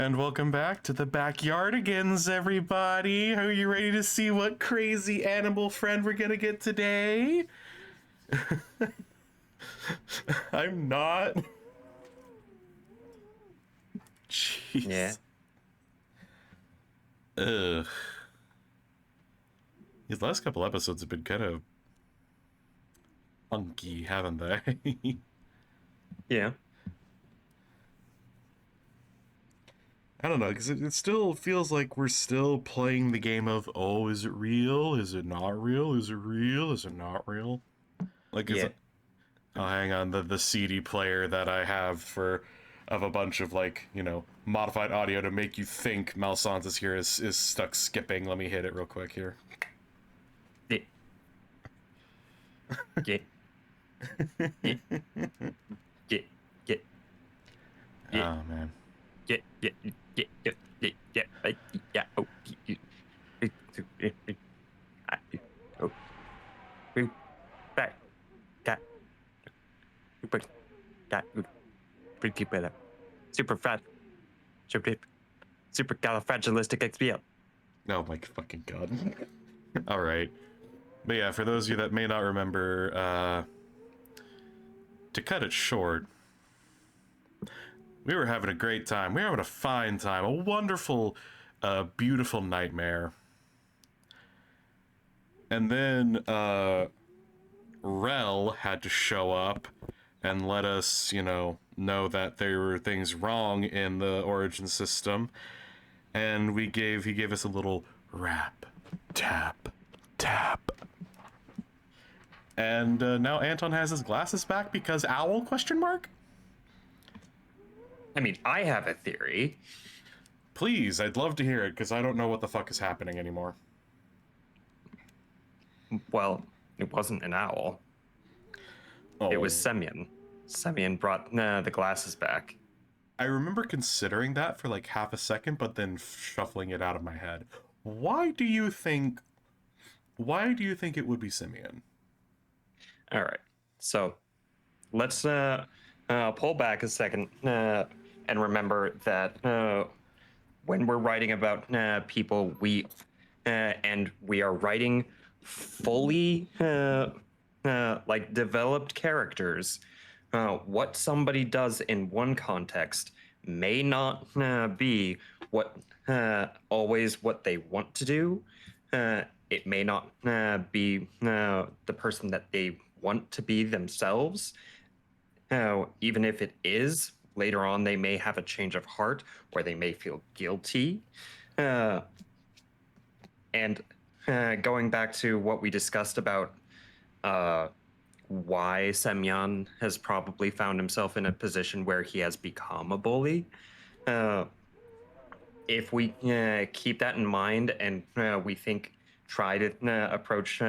And welcome back to the Backyardigans, everybody. Are you ready to see what crazy animal friend we're gonna get today? I'm not. Jeez. Yeah. Ugh. These last couple episodes have been kind of funky, haven't they? Yeah. I don't know, because it still feels like we're still playing the game of, oh, is it real? Is it not real? Is it real? Is it not real? Like, Yeah. oh, hang on, the CD player that I have of a bunch of, like, modified audio to make you think Malsanz is here is stuck skipping. Let me hit it real quick here. Yeah. Yeah. Yeah. Yeah. Yeah. Oh, man. Yeah. Yeah. Yeah. Yeah. Yeah. Yeah. Yeah. Oh. Oh. Back. Got. Got. Pretty better. Super fat. Super califragilistic. Oh my fucking god. All right. But yeah, for those of you that may not remember, to cut it short, we were having a great time. We were having a fine time. A wonderful, beautiful nightmare. And then, Rel had to show up and let us, know that there were things wrong in the origin system. And he gave us a little rap, tap, tap. And now Anton has his glasses back because owl, question mark? I mean, I have a theory. Please, I'd love to hear it, because I don't know what the fuck is happening anymore. Well, it wasn't an owl. Oh. It was Semyon. Semyon brought the glasses back. I remember considering that for like half a second, but then shuffling it out of my head. Why do you think it would be Simeon? All right. So let's pull back a second and remember that when we're writing about people, we are writing fully like developed characters. What somebody does in one context may not be what always what they want to do. It may not be the person that they want to be themselves. Even if it is, later on they may have a change of heart or they may feel guilty. And going back to what we discussed about why Semyon has probably found himself in a position where he has become a bully. If we keep that in mind and we try to approach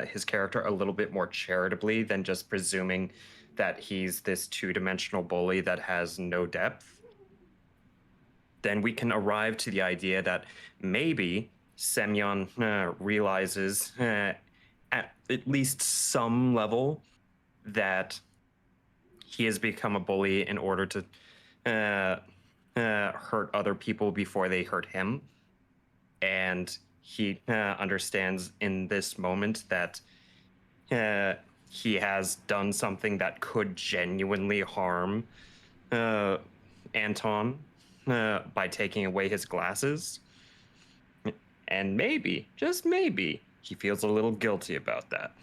his character a little bit more charitably than just presuming that he's this two-dimensional bully that has no depth, then we can arrive to the idea that maybe Semyon realizes at least some level that he has become a bully in order to hurt other people before they hurt him. And he understands in this moment that he has done something that could genuinely harm Anton by taking away his glasses. And maybe, just maybe, he feels a little guilty about that.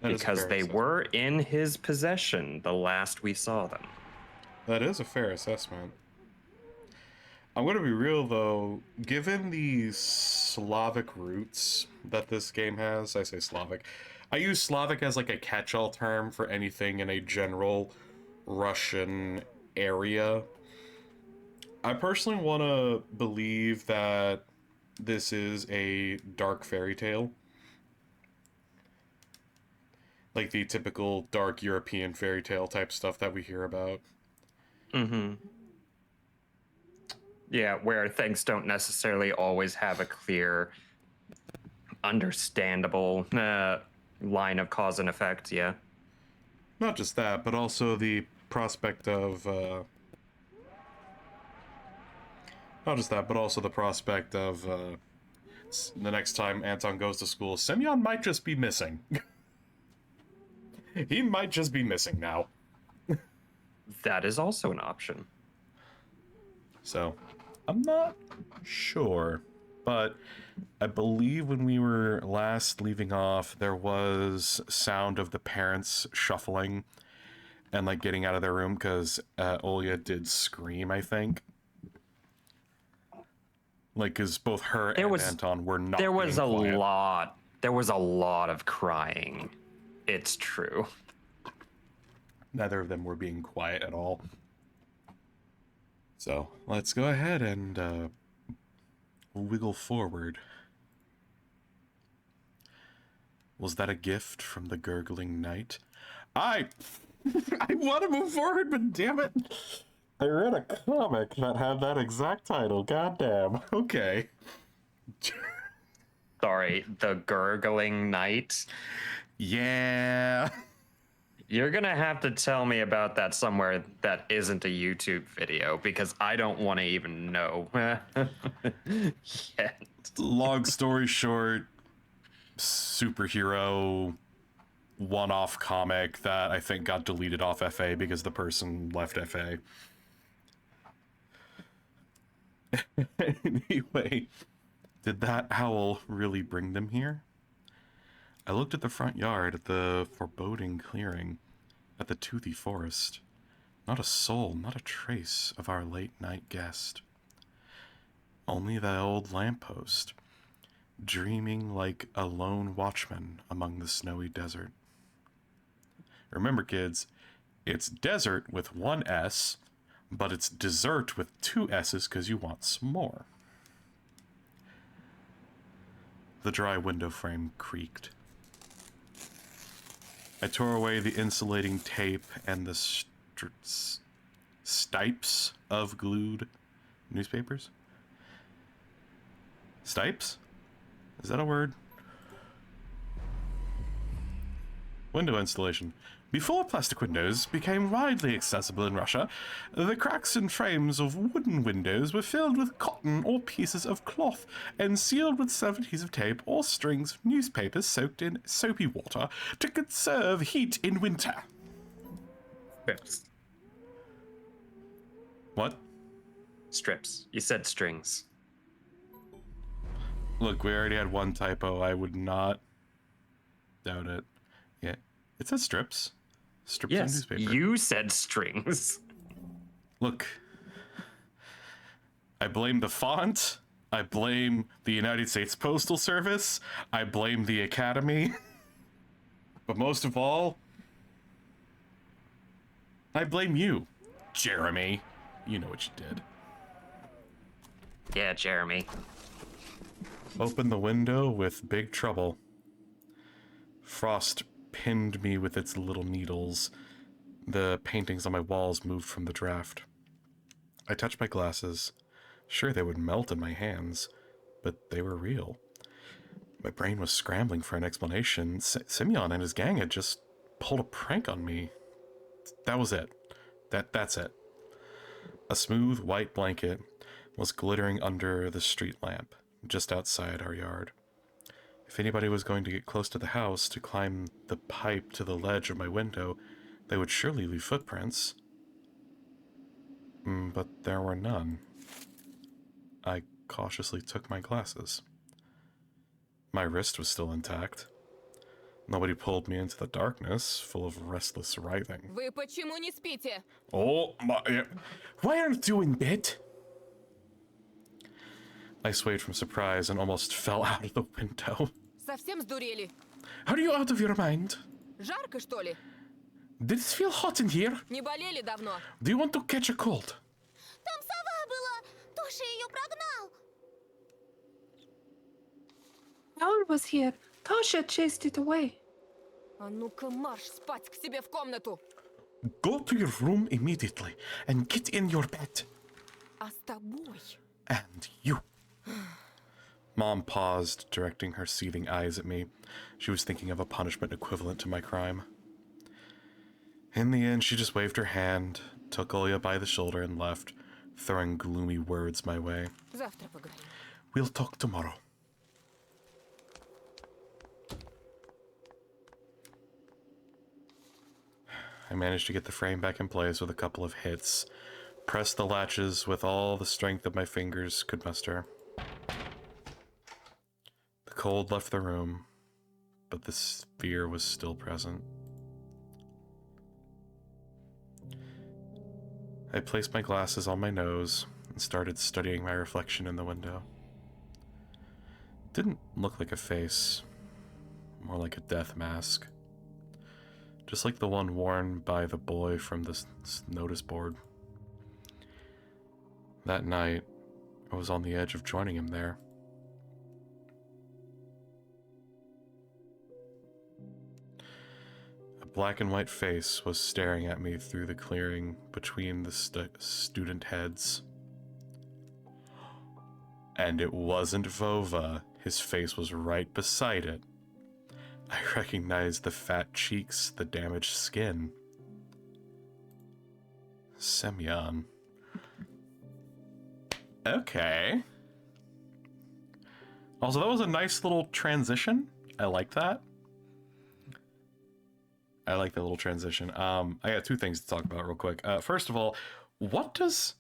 Because they were in his possession the last we saw them. That is a fair assessment. I'm going to be real, though. Given the Slavic roots that this game has, I say Slavic. I use Slavic as like a catch-all term for anything in a general Russian area. I personally want to believe that this is a dark fairy tale. Like the typical dark European fairy tale type stuff that we hear about. Mm-hmm. Yeah, where things don't necessarily always have a clear, understandable line of cause and effect, yeah. Not just that, but also the prospect of, not just that, but also the prospect of, the next time Anton goes to school, Semyon might just be missing. He might just be missing now. That is also an option. So, I'm not sure, but I believe when we were last leaving off, there was sound of the parents shuffling and like getting out of their room because Olya did scream, I think. Like, because both her and Anton were not. There was a quiet. lot. There was a lot of crying. It's true. Neither of them were being quiet at all. So let's go ahead and wiggle forward. Was that a gift from the gurgling night? I want to move forward, but damn it. I read a comic that had that exact title. Goddamn. Okay. Sorry, the gurgling night. Yeah. You're gonna have to tell me about that somewhere that isn't a YouTube video because I don't want to even know. Yet. Long story short, superhero one-off comic that I think got deleted off FA because the person left FA. Anyway, did that howl really bring them here? I looked at the front yard, at the foreboding clearing, at the toothy forest. Not a soul, not a trace of our late-night guest. Only the old lamppost, dreaming like a lone watchman among the snowy desert. Remember, kids, it's desert with one S, but it's dessert with two S's because you want some more. The dry window frame creaked. I tore away the insulating tape and the stipes of glued newspapers. Stipes? Is that a word? Window installation. Before plastic windows became widely accessible in Russia, the cracks and frames of wooden windows were filled with cotton or pieces of cloth and sealed with self-adhesive tape or strings of newspapers soaked in soapy water to conserve heat in winter. Strips. What? Strips. You said strings. Look, we already had one typo. I would not doubt it. Yeah, it says strips. Strips of Yes, newspaper. you said strings. Look, I blame the font. I blame the United States Postal Service. I blame the Academy. But most of all, I blame you, Jeremy. You know what you did. Yeah, Jeremy. Open the window with big trouble. Frost pinned me with its little needles. The paintings on my walls moved from the draft. I touched my glasses. Sure, they would melt in my hands, but they were real. My brain was scrambling for an explanation. Semyon and his gang had just pulled a prank on me. That was it. That's it. A smooth white blanket was glittering under the street lamp, just outside our yard. If anybody was going to get close to the house to climb the pipe to the ledge of my window, they would surely leave footprints. But there were none. I cautiously took my glasses. My wrist was still intact. Nobody pulled me into the darkness, full of restless writhing. Вы почему не спите? Oh my... Why aren't you in bed? I swayed from surprise and almost fell out of the window. Совсем сдурели? Are you out of your mind? Жарко, что ли? Did it feel hot in here? Не болели давно? Do you want to catch a cold? Там сова была. Тоша ее прогнал. Owl was here. Tasha chased it away. А ну-ка марш спать к себе в комнату. Go to your room immediately and get in your bed. А с тобой? And you. Mom paused, directing her seething eyes at me. She was thinking of a punishment equivalent to my crime. In the end, she just waved her hand, took Olya by the shoulder, and left, throwing gloomy words my way. Завтра поговорим. We'll talk tomorrow. I managed to get the frame back in place with a couple of hits, pressed the latches with all the strength that my fingers could muster. The cold left the room, but the fear was still present. I placed my glasses on my nose and started studying my reflection in the window. It didn't look like a face, more like a death mask. Just like the one worn by the boy from the notice board. That night, I was on the edge of joining him there. A black and white face was staring at me through the clearing between the student heads. And it wasn't Vova. His face was right beside it. I recognized the fat cheeks, the damaged skin. Semyon. Okay. Also, that was a nice little transition. I like that. I like that little transition. I got two things to talk about real quick. First of all, what does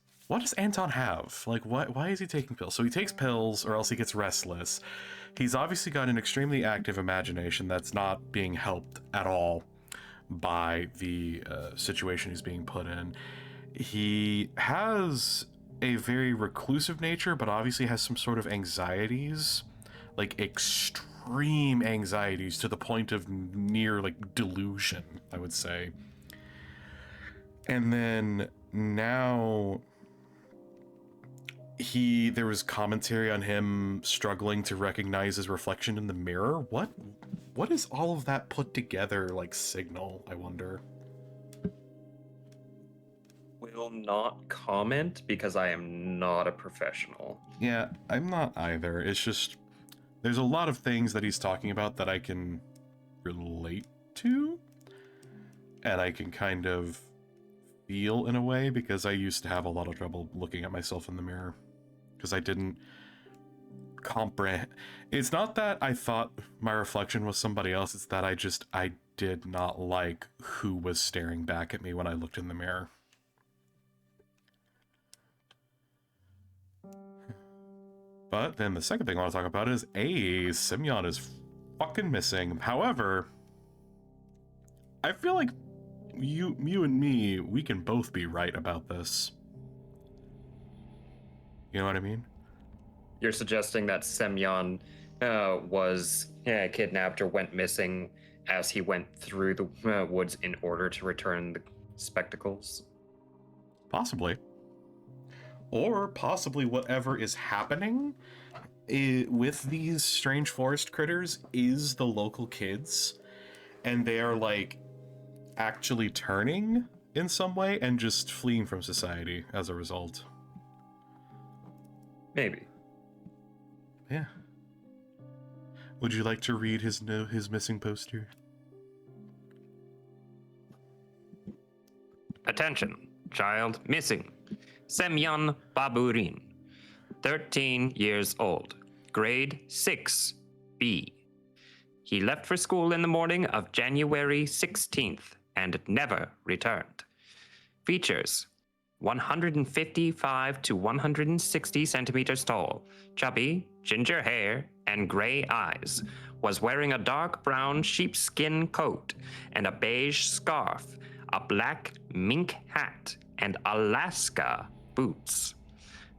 Anton have? Like, why is he taking pills? So he takes pills or else he gets restless. He's obviously got an extremely active imagination that's not being helped at all by the situation he's being put in. He has a very reclusive nature, but obviously has some sort of anxieties, like extreme anxieties to the point of near like delusion, I would say. And then now there was commentary on him struggling to recognize his reflection in the mirror. What is all of that put together like signal, I wonder? Will not comment because I am not a professional. Yeah, I'm not either. It's just there's a lot of things that he's talking about that I can relate to, and I can kind of feel in a way, because I used to have a lot of trouble looking at myself in the mirror because I didn't comprehend. It's not that I thought my reflection was somebody else, it's that I did not like who was staring back at me when I looked in the mirror. But then the second thing I want to talk about is, Semyon is fucking missing. However, I feel like you and me, we can both be right about this. You know what I mean? You're suggesting that Semyon was kidnapped or went missing as he went through the woods in order to return the spectacles? Possibly. Or possibly whatever is happening with these strange forest critters is the local kids, and they are like actually turning in some way and just fleeing from society as a result. Maybe. Yeah. Would you like to read his missing poster? Attention, child missing. Semyon Baburin, 13 years old, grade 6B. He left for school in the morning of January 16th and never returned. Features: 155 to 160 centimeters tall, chubby, ginger hair, and gray eyes. Was wearing a dark brown sheepskin coat and a beige scarf, a black mink hat, and Alaska boots.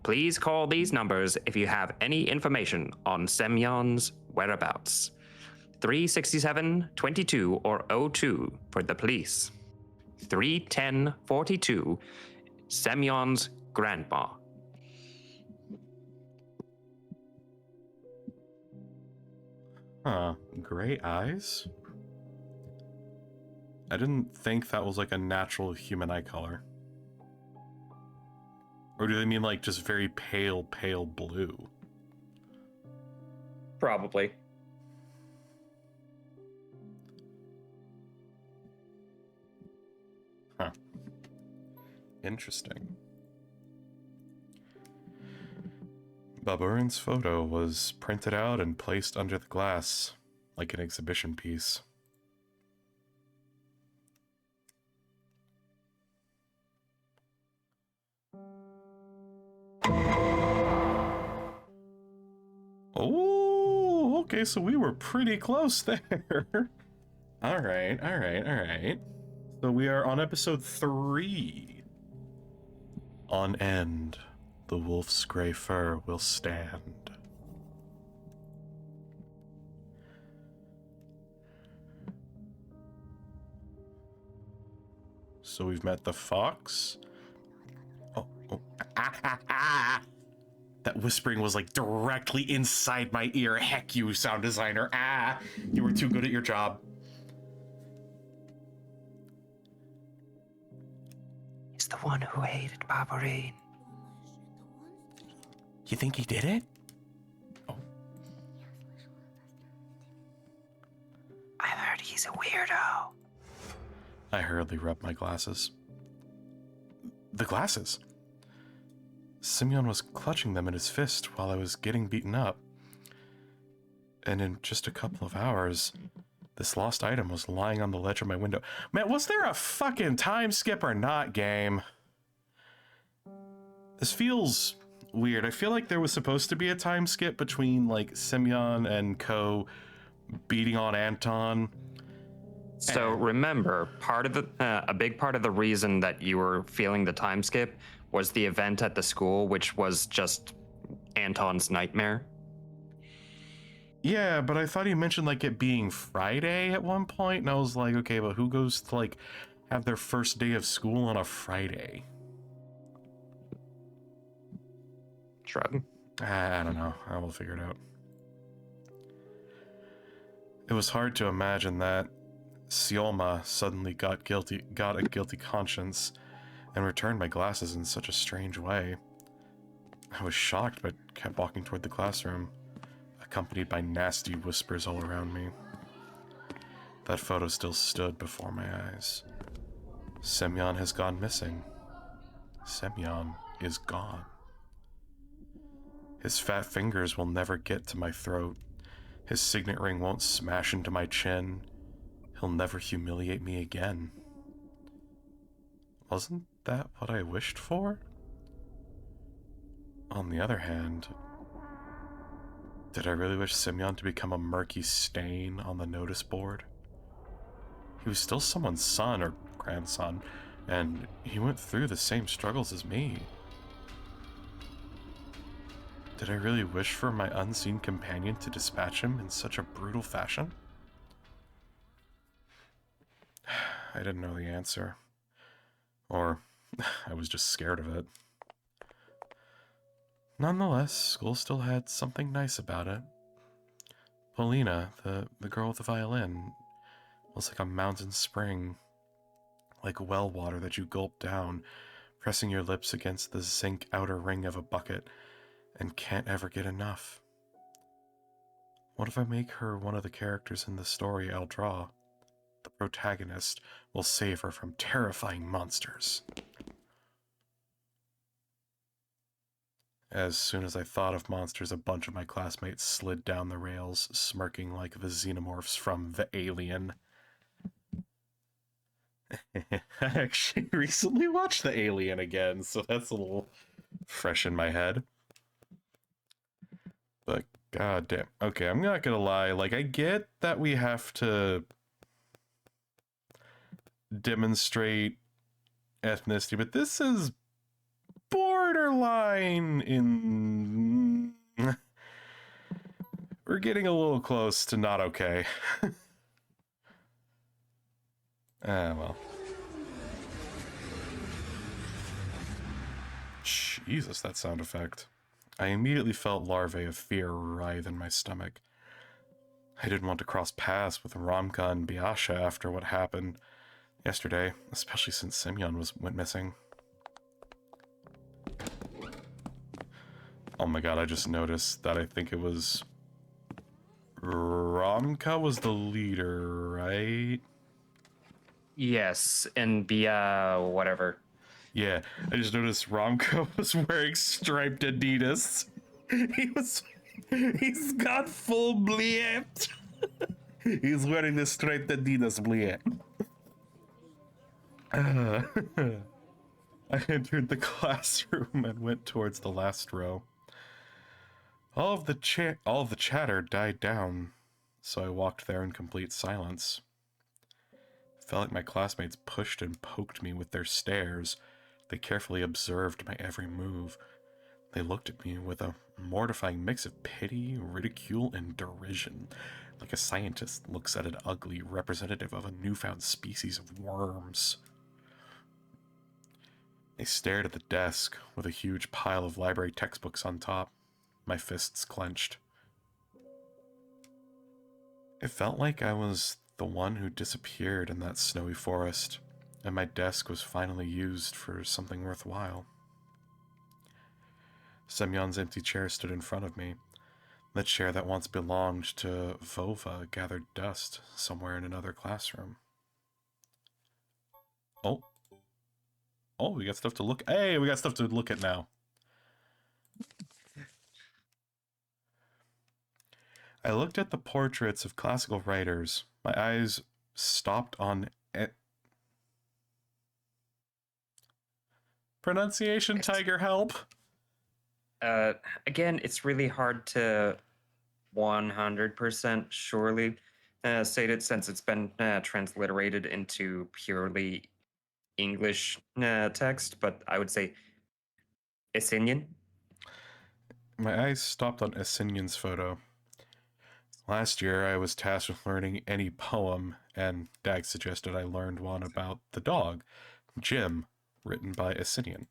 Please call these numbers if you have any information on Semyon's whereabouts. 367-22 or 02 for the police. 310-42, Semyon's grandma. Huh. Gray eyes? I didn't think that was like a natural human eye color. Or do they mean like just very pale blue? Probably. Interesting. Baburin's photo was printed out and placed under the glass, like an exhibition piece. Oh, okay, so we were pretty close there. All right. So we are on episode 3. On end, the wolf's gray fur will stand. So we've met the fox. Oh. That whispering was like directly inside my ear. Heck you, sound designer. You were too good at your job. He's the one who hated Barbarine. You think he did it? Oh. I've heard he's a weirdo. I hurriedly rubbed my glasses. The glasses? Simeon was clutching them in his fist while I was getting beaten up. And in just a couple of hours, this lost item was lying on the ledge of my window. Man, was there a fucking time skip or not, game? This feels weird. I feel like there was supposed to be a time skip between, like, Simeon and Co. beating on Anton. So remember, part of the a big part of the reason that you were feeling the time skip was the event at the school, which was just Anton's nightmare. Yeah, but I thought he mentioned, like, it being Friday at one point, and I was like, okay, but who goes to, like, have their first day of school on a Friday? Shrug. I don't know. I will figure it out. It was hard to imagine that Siolma suddenly got a guilty conscience and returned my glasses in such a strange way. I was shocked, but kept walking toward the classroom, accompanied by nasty whispers all around me. That photo still stood before my eyes. Semyon has gone missing. Semyon is gone. His fat fingers will never get to my throat. His signet ring won't smash into my chin. He'll never humiliate me again. Wasn't that what I wished for? On the other hand, did I really wish Semyon to become a murky stain on the notice board? He was still someone's son or grandson, and he went through the same struggles as me. Did I really wish for my unseen companion to dispatch him in such a brutal fashion? I didn't know the answer. Or I was just scared of it. Nonetheless, school still had something nice about it. Polina, the girl with the violin, was like a mountain spring, like well water that you gulp down, pressing your lips against the zinc outer ring of a bucket, and can't ever get enough. What if I make her one of the characters in the story I'll draw? The protagonist will save her from terrifying monsters. As soon as I thought of monsters, a bunch of my classmates slid down the rails, smirking like the xenomorphs from The Alien. I actually recently watched The Alien again, so that's a little fresh in my head. But goddamn. Okay, I'm not gonna lie. Like, I get that we have to demonstrate ethnicity, but this is borderline in... We're getting a little close to not okay. Well. Jesus, that sound effect. I immediately felt larvae of fear writhe in my stomach. I didn't want to cross paths with Ramka and Biasha after what happened yesterday, especially since Semyon went missing. Oh my god, I just noticed that I think it was... Ramka was the leader, right? Yes, and the whatever. Yeah, I just noticed Romko was wearing striped Adidas. He's got full bliet. He's wearing the striped Adidas bliet. I entered the classroom and went towards the last row. All of the chatter died down, so I walked there in complete silence. It felt like my classmates pushed and poked me with their stares. They carefully observed my every move. They looked at me with a mortifying mix of pity, ridicule, and derision, like a scientist looks at an ugly representative of a newfound species of worms. They stared at the desk with a huge pile of library textbooks on top, my fists clenched. It felt like I was the one who disappeared in that snowy forest, and my desk was finally used for something worthwhile. Semyon's empty chair stood in front of me. The chair that once belonged to Vova gathered dust somewhere in another classroom. Oh, we got stuff to look. Hey, we got stuff to look at now. I looked at the portraits of classical writers. My eyes stopped on it. Pronunciation, Tiger, help. Again, it's really hard to 100% surely state it since it's been transliterated into purely English text, but I would say Essenian. My eyes stopped on Essinion's photo. Last year, I was tasked with learning any poem, and Dag suggested I learned one about the dog, Jim, written by Essinian.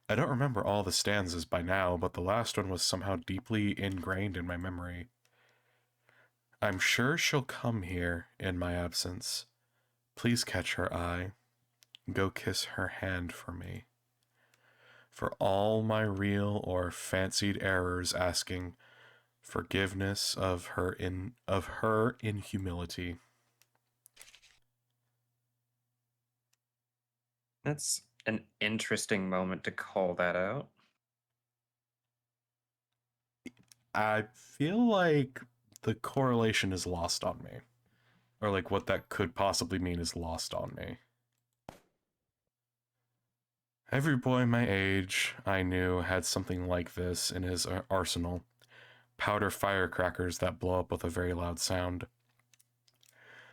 I don't remember all the stanzas by now, but the last one was somehow deeply ingrained in my memory. I'm sure she'll come here in my absence. Please catch her eye. Go kiss her hand for me. For all my real or fancied errors asking forgiveness of her in humility. That's an interesting moment to call that out. I feel like the correlation is lost on me. Or like what that could possibly mean is lost on me. Every boy my age I knew had something like this in his arsenal. Powder firecrackers that blow up with a very loud sound.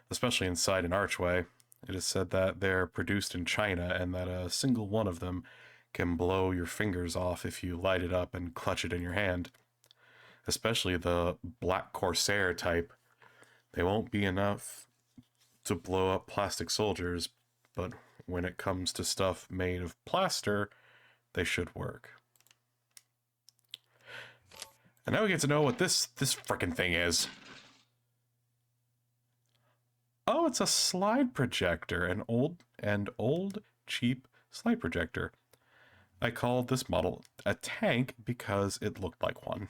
Especially inside an archway. It is said that they're produced in China and that a single one of them can blow your fingers off if you light it up and clutch it in your hand. Especially the Black Corsair type. They won't be enough to blow up plastic soldiers, but when it comes to stuff made of plaster, they should work. And now we get to know what this frickin' thing is. Oh, it's a slide projector, an old cheap slide projector. I called this model a tank because it looked like one.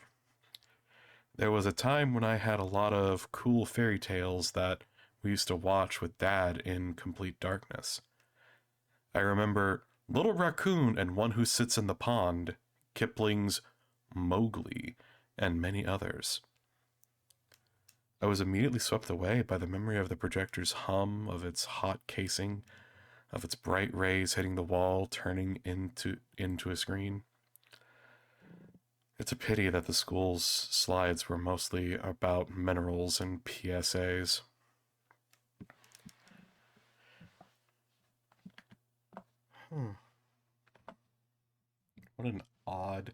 There was a time when I had a lot of cool fairy tales that we used to watch with Dad in complete darkness. I remember Little Raccoon and One Who Sits in the Pond, Kipling's Mowgli, and many others. I was immediately swept away by the memory of the projector's hum, of its hot casing, of its bright rays hitting the wall, turning into a screen. It's a pity that the school's slides were mostly about minerals and PSAs. What an odd...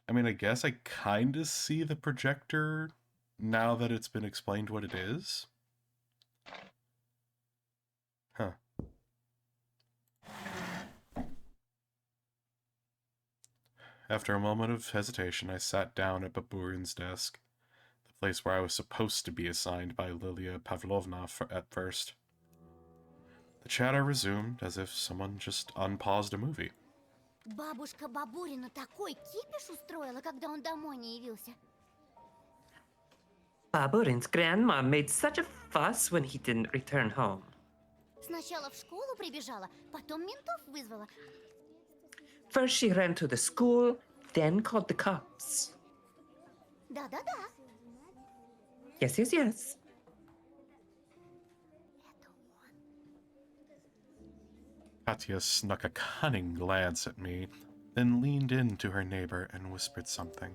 I mean, I guess I kind of see the projector now that it's been explained what it is. Huh. After a moment of hesitation, I sat down at Baburin's desk, the place where I was supposed to be assigned by Lilia Pavlovna at first. The chatter resumed as if someone just unpaused a movie. Бабушка Бабурина такой кипиш устроила, когда он домой не явился. Baburin's grandma made such a fuss when he didn't return home. Сначала в школу прибежала, потом ментов вызвала. First she ran to the school, then called the cops. Да-да-да. Yes, yes, yes. Katya snuck a cunning glance at me, then leaned in to her neighbor and whispered something.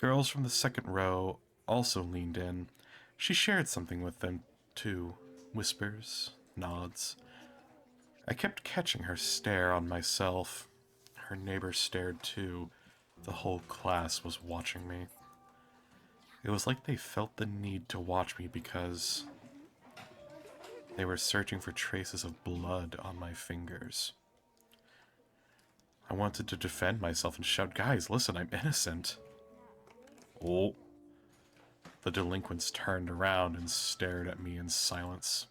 Girls from the second row also leaned in. She shared something with them, too. Whispers, nods. I kept catching her stare on myself. Her neighbor stared too. The whole class was watching me. It was like they felt the need to watch me because they were searching for traces of blood on my fingers. I wanted to defend myself and shout, "Guys, listen, I'm innocent." Oh. The delinquents turned around and stared at me in silence.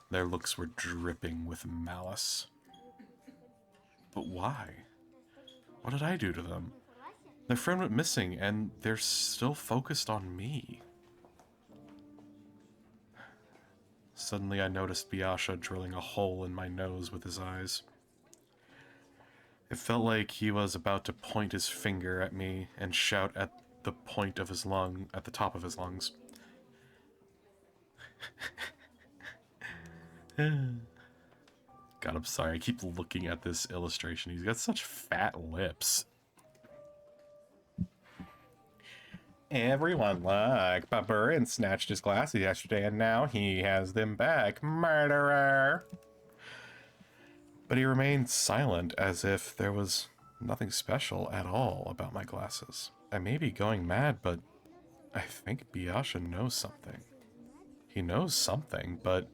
Their looks were dripping with malice. But why? What did I do to them? Their friend went missing, and they're still focused on me. Suddenly I noticed Biasha drilling a hole in my nose with his eyes. It felt like he was about to point his finger at me and shout at the point of his lung, at the top of his lungs. God, I'm sorry. I keep looking at this illustration. He's got such fat lips. Everyone, look. Baburin snatched his glasses yesterday, and now he has them back. Murderer! But he remained silent, as if there was nothing special at all about my glasses. I may be going mad, but I think Biasha knows something. He knows something, but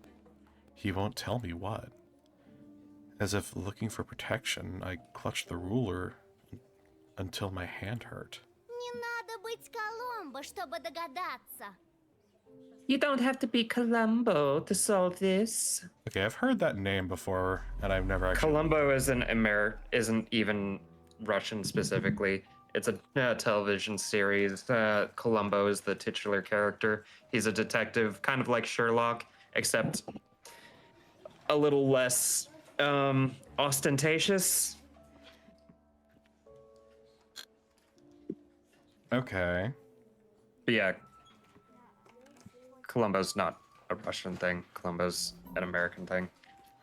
he won't tell me what. As if looking for protection, I clutched the ruler until my hand hurt. Не надо быть Коломбо, чтобы догадаться. You don't have to be Columbo to solve this. Okay, I've heard that name before, and I've never actually... Columbo isn't even Russian specifically. It's a television series. Columbo is the titular character. He's a detective, kind of like Sherlock, except a little less ostentatious. Okay. But yeah, Columbo's not a Russian thing. Columbo's an American thing.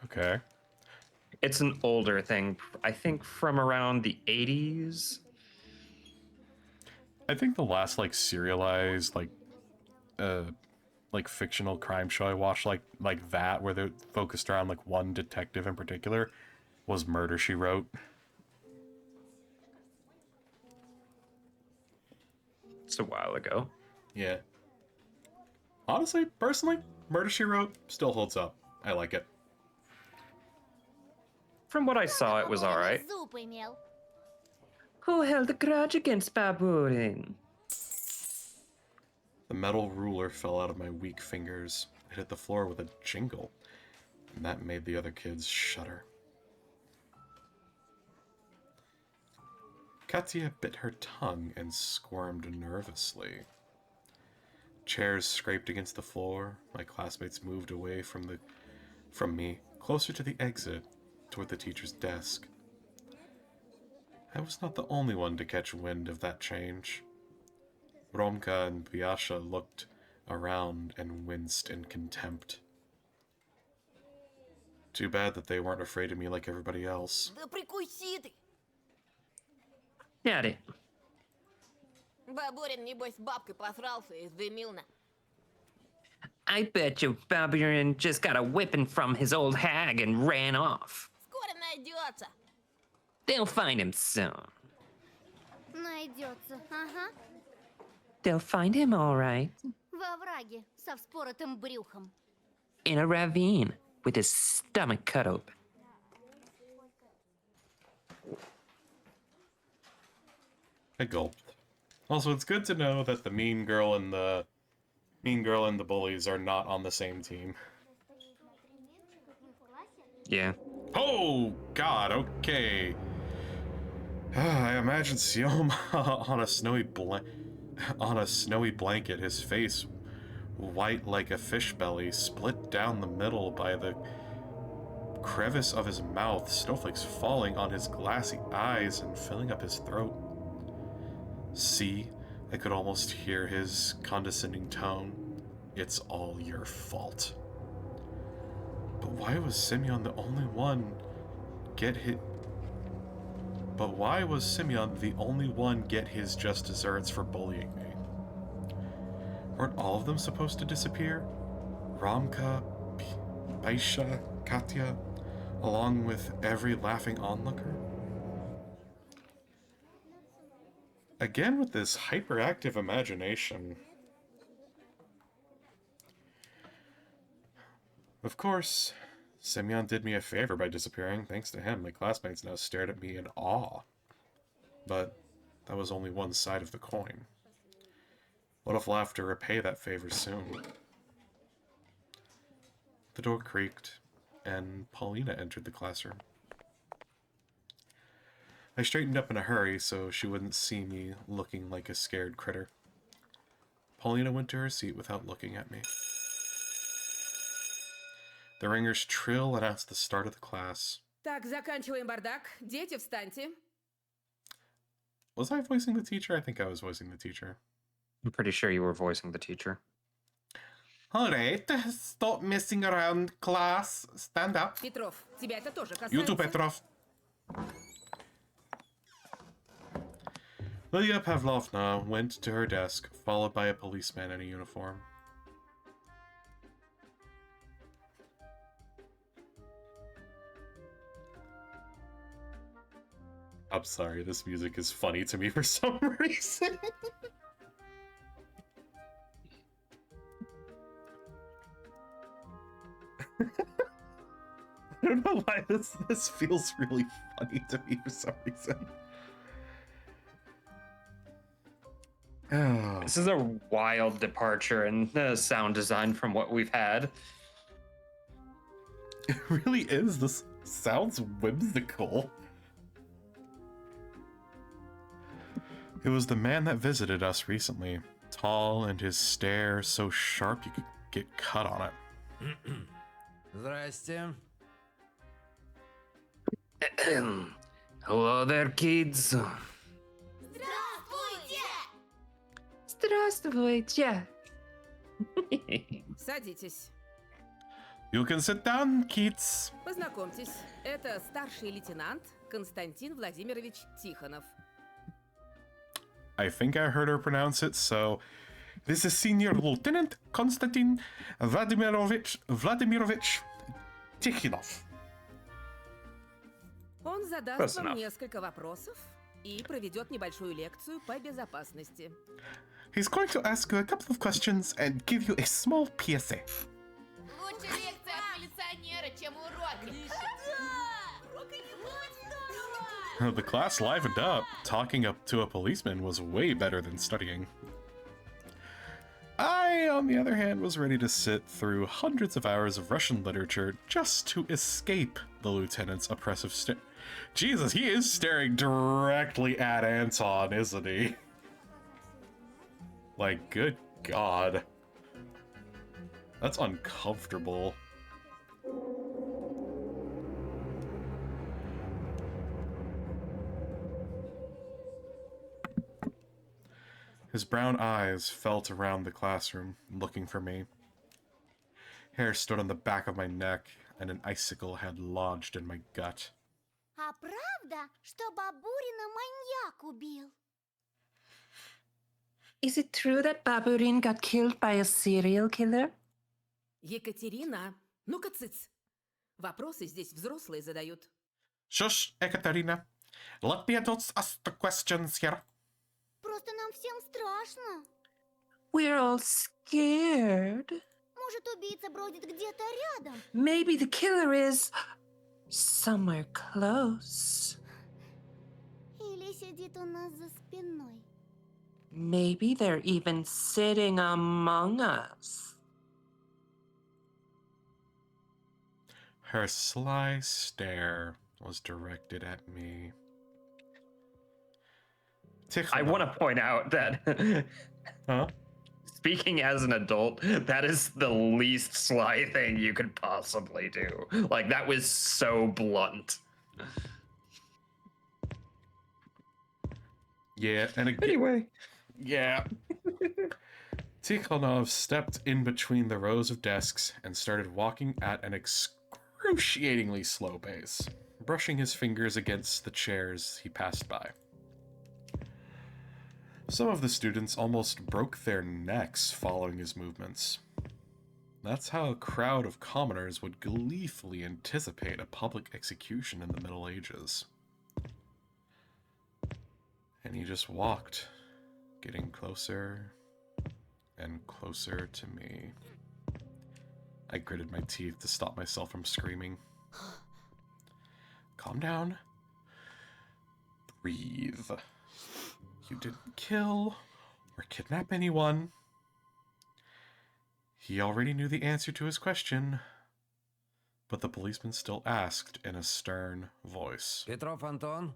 Okay. It's an older thing, I think from around the 80s. I think the last, like, serialized, like fictional crime show I watched, like that, where they're focused around, like, one detective in particular, was Murder, She Wrote. It's a while ago. Yeah. Honestly, personally, Murder, She Wrote still holds up. I like it. From what I saw, it was alright. Зуб имел. Who held a grudge against Baburin? The metal ruler fell out of my weak fingers. It hit the floor with a jingle, and that made the other kids shudder. Katya bit her tongue and squirmed nervously. Chairs scraped against the floor. My classmates moved away from me, closer to the exit, toward the teacher's desk. I was not the only one to catch wind of that change. Romka and Biasha looked around and winced in contempt. Too bad that they weren't afraid of me like everybody else. Да прикуси ты! Daddy. Бабурин, небось, с бабкой посрался и сдымил на. I bet you Baburin just got a whipping from his old hag and ran off. Скоро найдется. They'll find him soon. Найдется, ага. They'll find him all right. Во враге, со вспоротым брюхом. In a ravine with his stomach cut open. I gulped. Also, it's good to know that the mean girl and the bullies are not on the same team. Yeah. Oh, God, okay. I imagine Sioma on a snowy on a snowy blanket, his face white like a fish belly, split down the middle by the crevice of his mouth, snowflakes falling on his glassy eyes and filling up his throat. See, I could almost hear his condescending tone. It's all your fault. But why was Simeon the only one get hit? But why was Simeon the only one get his just desserts for bullying me? Weren't all of them supposed to disappear? Ramka, Baisha, Katya, along with every laughing onlooker? Again with this hyperactive imagination. Of course, Simeon did me a favor by disappearing. Thanks to him, my classmates now stared at me in awe. But that was only one side of the coin. What if we'll have to repay that favor soon? The door creaked, and Paulina entered the classroom. I straightened up in a hurry so she wouldn't see me looking like a scared critter. Paulina went to her seat without looking at me. The ringer's trill announced the start of the class. Так, заканчиваем бардак. Дети, встаньте. Was I voicing the teacher? I think I was voicing the teacher. I'm pretty sure you were voicing the teacher. Alright, stop messing around, class. Stand up. Петров, тебя это тоже касается. You too, Petrov. Lydia Pavlovna went to her desk, followed by a policeman in a uniform. I'm sorry, this music is funny to me for some reason. I don't know why this feels really funny to me for some reason. Oh. This is a wild departure in sound design from what we've had. It really is. This sounds whimsical. It was the man that visited us recently. Tall, and his stare so sharp you could get cut on it. Здрасте. Hello there, kids. Здравствуйте! Здравствуйте. Садитесь. You can sit down, kids. Познакомьтесь. Это старший лейтенант Константин Владимирович Тихонов. I think I heard her pronounce it, so this is Senior Lieutenant Konstantin Vladimirovich Tikhonov. Он задаст Close вам enough. несколько вопросов и проведет небольшую лекцию по безопасности. He's going to ask you a couple of questions and give you a small PSA. Лучше лекция от милиционера, чем уроки. The class livened up. Talking up to a policeman was way better than studying. I, on the other hand, was ready to sit through hundreds of hours of Russian literature just to escape the lieutenant's oppressive stare. Jesus, he is staring directly at Anton, isn't he? Like, good God. That's uncomfortable. His brown eyes felt around the classroom, looking for me. Hair stood on the back of my neck, and an icicle had lodged in my gut. А правда, что Бабурина маньяк убил? Is it true that Baburin got killed by a serial killer? Екатерина, ну-ка цыц. Вопросы здесь взрослые задают. Shush, Ekaterina. Let the adults ask the questions here. Просто нам всем страшно. We're all scared. Может, убийца бродит где-то рядом? Maybe the killer is somewhere close. Или сидит у нас за спиной? Maybe they're even sitting among us. Her sly stare was directed at me. I want to point out that Huh? Speaking as an adult, that is the least sly thing you could possibly do. Like, that was so blunt. Yeah, and again, Anyway. yeah. Tikhonov stepped in between the rows of desks and started walking at an excruciatingly slow pace, brushing his fingers against the chairs he passed by. Some of the students almost broke their necks following his movements. That's how a crowd of commoners would gleefully anticipate a public execution in the Middle Ages. And he just walked, getting closer and closer to me. I gritted my teeth to stop myself from screaming. Calm down. Breathe. You didn't kill or kidnap anyone. He already knew the answer to his question, but the policeman still asked in a stern voice. Петров Антон?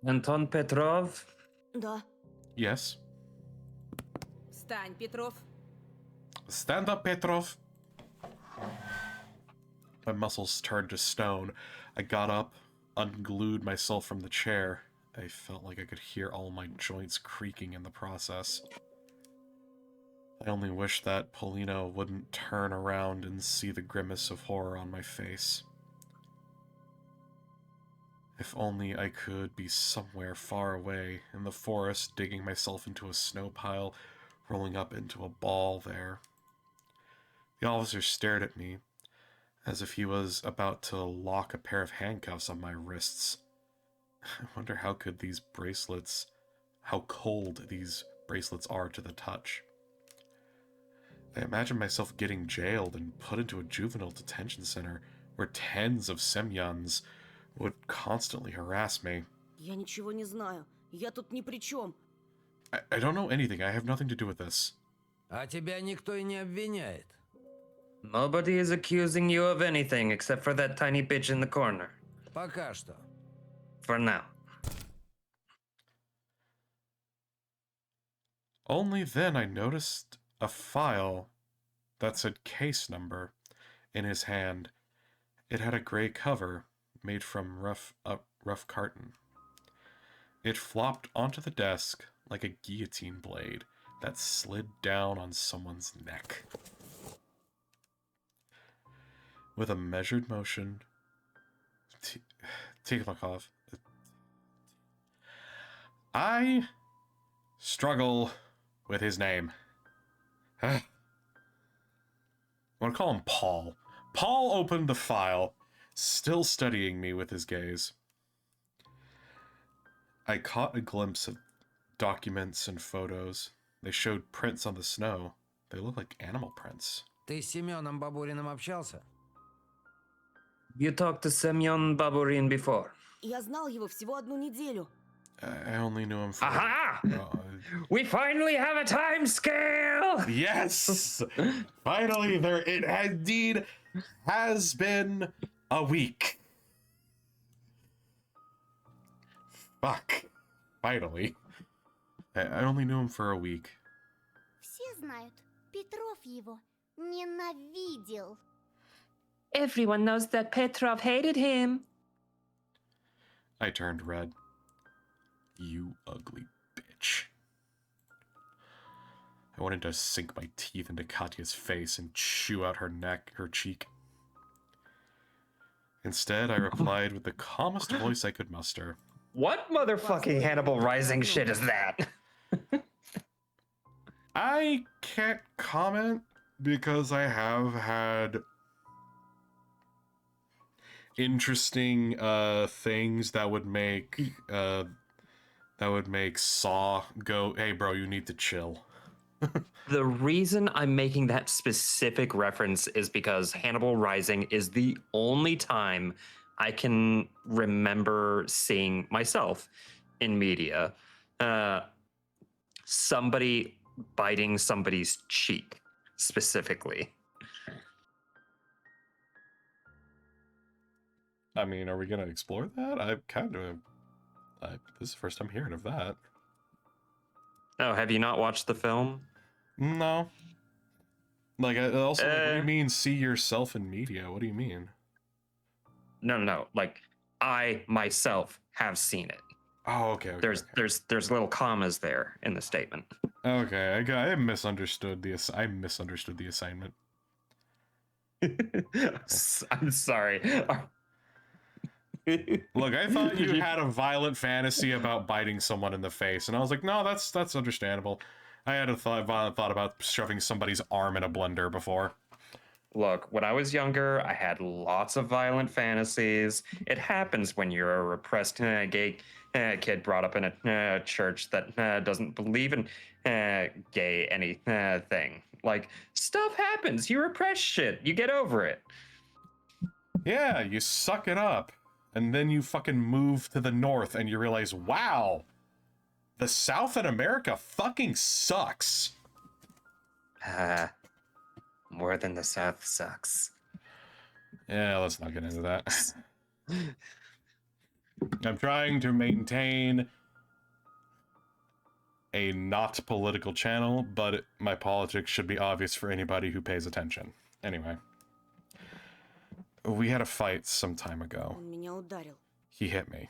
Anton Petrov? Да. Yes? Встань, Петров. Stand up, Petrov! My muscles turned to stone. I got up, unglued myself from the chair. I felt like I could hear all my joints creaking in the process. I only wished that Polino wouldn't turn around and see the grimace of horror on my face. If only I could be somewhere far away in the forest, digging myself into a snow pile, rolling up into a ball there. The officer stared at me, as if he was about to lock a pair of handcuffs on my wrists. I wonder how cold these bracelets are to the touch. I imagine myself getting jailed and put into a juvenile detention center where tens of Semyons would constantly harass me. Я ничего не знаю. Я тут ни при чем. I don't know anything. I have nothing to do with this. А тебя никто и не обвиняет. Nobody is accusing you of anything except for that tiny bitch in the corner. Пока что. For now. Only then I noticed a file that said case number in his hand. It had a gray cover made from rough carton. It flopped onto the desk like a guillotine blade that slid down on someone's neck. With a measured motion, Tikhonov. I struggle with his name. I want to call him Paul. Paul opened the file, still studying me with his gaze. I caught a glimpse of documents and photos. They showed prints on the snow. They looked like animal prints. Ты с Семеном Бабуриным общался? You talked to Semyon Baburin before. Я знал его всего одну неделю. I only knew him for... Aha! We finally have a time scale! Yes! Finally, it indeed has been a week. Fuck. Finally. I only knew him for a week. Все знают, Петров его ненавидел. Everyone knows that Petrov hated him. I turned red. You ugly bitch. I wanted to sink my teeth into Katya's face and chew out her cheek. Instead, I replied with the calmest voice I could muster. What motherfucking Hannibal Rising shit is that? I can't comment because I have had interesting things that would make Saw go, hey bro, you need to chill. The reason I'm making that specific reference is because Hannibal Rising is the only time I can remember seeing myself in media somebody biting somebody's cheek specifically. I mean, are we gonna explore that? This is the first time hearing of that. Oh, have you not watched the film? No. Like, also, like, what do you Uh. mean, see yourself in media? What do you mean? No. Like, I myself have seen it. Oh, okay. There's little commas there in the statement. Okay, I misunderstood the assignment. I'm sorry. Look, I thought you had a violent fantasy about biting someone in the face, and I was like, no, that's understandable. I had a violent thought about shoving somebody's arm in a blender before. Look, when I was younger, I had lots of violent fantasies. It happens when you're a repressed gay kid brought up in a church that doesn't believe in gay anything. Like, stuff happens. You repress shit. You get over it. Yeah, you suck it up. And then you fucking move to the north and you realize, wow, the South in America fucking sucks. More than the South sucks. Yeah, let's not get into that. I'm trying to maintain a not political channel, but my politics should be obvious for anybody who pays attention. Anyway. We had a fight some time ago. Он меня ударил. He hit me.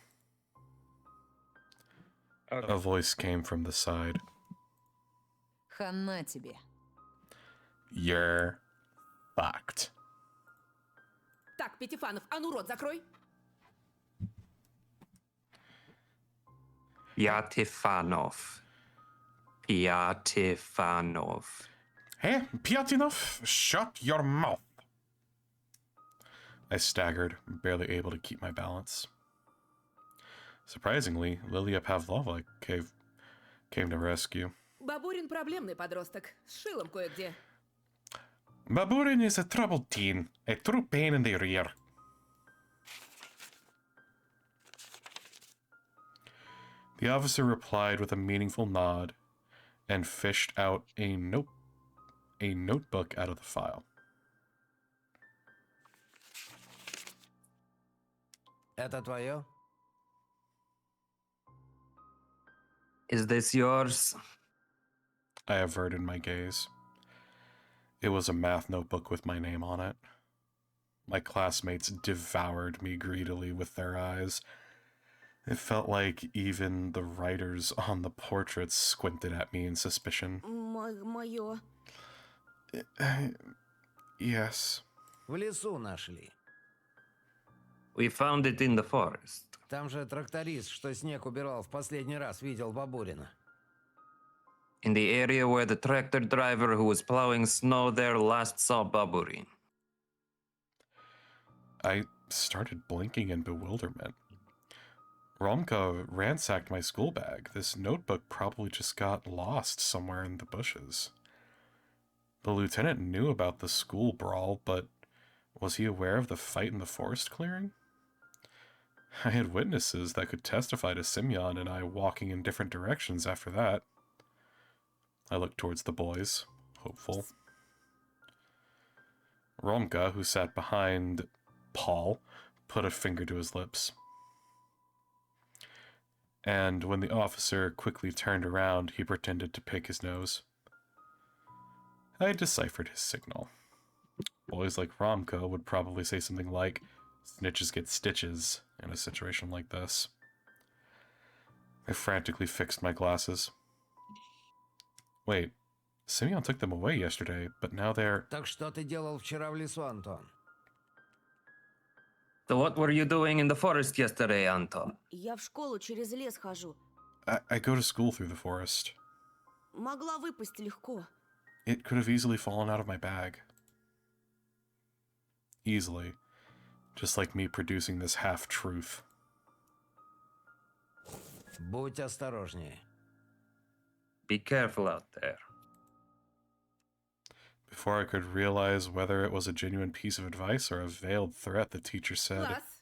Okay. A voice came from the side. Хана тебе. You're fucked. Так, Пятифанов, а ну рот закрой. Yatifanov. Yatifanov. Hey, Piatinov, shut your mouth. I staggered, barely able to keep my balance. Surprisingly, Lilia Pavlova came to rescue. Бабурин проблемный подросток. С шилом кое-где. Baburin is a troubled teen, a true pain in the rear. The officer replied with a meaningful nod and fished out a notebook out of the file. Это твое? Is this yours? I averted my gaze. It was a math notebook with my name on it. My classmates devoured me greedily with their eyes. It felt like even the writers on the portraits squinted at me in suspicion. Моё. Yes. В лесу нашли. We found it in the forest. Там же тракторист, что снег убирал в последний раз, видел Бабурина. In the area where the tractor driver who was plowing snow there last saw Baburin. I started blinking in bewilderment. Romka ransacked my school bag. This notebook probably just got lost somewhere in the bushes. The lieutenant knew about the school brawl, but was he aware of the fight in the forest clearing? I had witnesses that could testify to Simeon and I walking in different directions after that. I looked towards the boys, hopeful. Romka, who sat behind Paul, put a finger to his lips. And when the officer quickly turned around, he pretended to pick his nose. I deciphered his signal. Boys like Romka would probably say something like, "Snitches get stitches," in a situation like this. I frantically fixed my glasses. Wait, Simeon took them away yesterday, but now they're... Так что ты делал вчера в лесу, Антон? So what were you doing in the forest yesterday, Anton? Я в школу через лес хожу. I go to school through the forest. Могла выпасть легко. It could have easily fallen out of my bag. Easily. Just like me producing this half-truth. Будь осторожнее. Be careful out there. Before I could realize whether it was a genuine piece of advice or a veiled threat, the teacher said, Класс.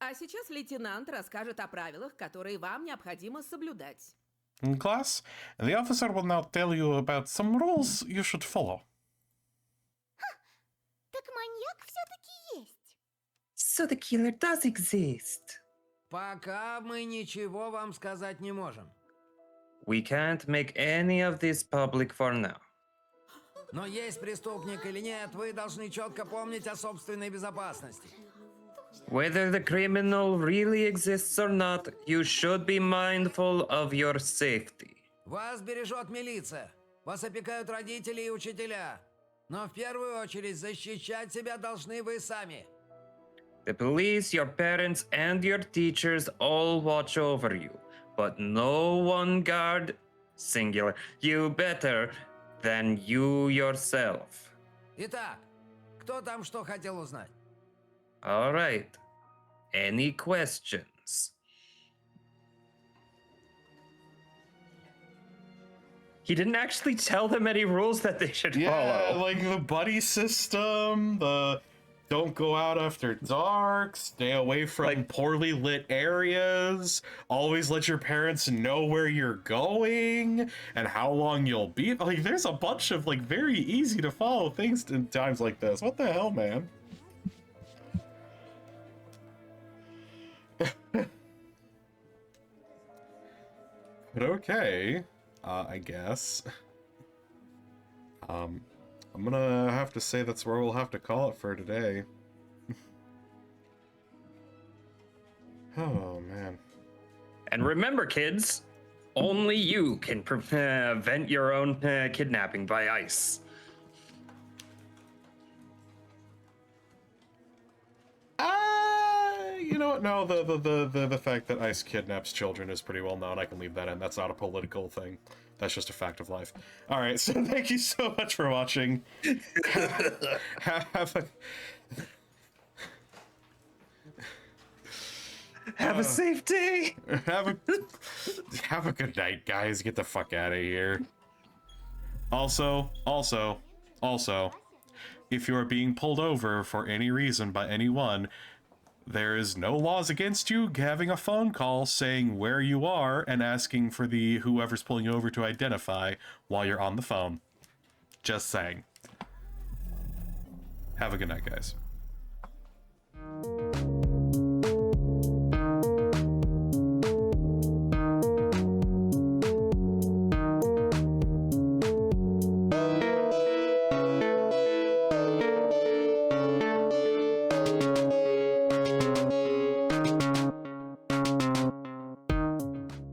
А сейчас лейтенант расскажет о правилах, которые вам необходимо соблюдать. "In class, the officer will now tell you about some rules you should follow." Так маньяк все-таки есть. So the killer does exist. Пока мы ничего вам сказать не можем. We can't make any of this public for now. Но есть преступник или нет, вы должны четко помнить о собственной безопасности. Whether the criminal really exists or not, you should be mindful of your safety. Вас бережет милиция. Вас опекают родители и учителя. Но в первую очередь защищать себя должны вы сами. The police, your parents, and your teachers all watch over you, but no one guard, singular, you better than you yourself. Итак, кто там что хотел узнать? All right. Any questions? He didn't actually tell them any rules that they should follow. like the buddy system, the don't go out after dark, stay away from poorly lit areas, always let your parents know where you're going and how long you'll be. Like, there's a bunch of like very easy to follow things in times like this. What the hell, man? But okay, I guess. I'm gonna have to say that's where we'll have to call it for today. Oh, man. And remember, kids, only you can prevent your own kidnapping by ICE. You know what? No, the fact that ICE kidnaps children is pretty well known. I can leave that in. That's not a political thing. That's just a fact of life. All right, so thank you so much for watching. Have a safe day. Have a good night, guys. Get the fuck out of here. Also, if you are being pulled over for any reason by anyone, there is no laws against you having a phone call saying where you are and asking for the whoever's pulling you over to identify while you're on the phone. Just saying. Have a good night, guys.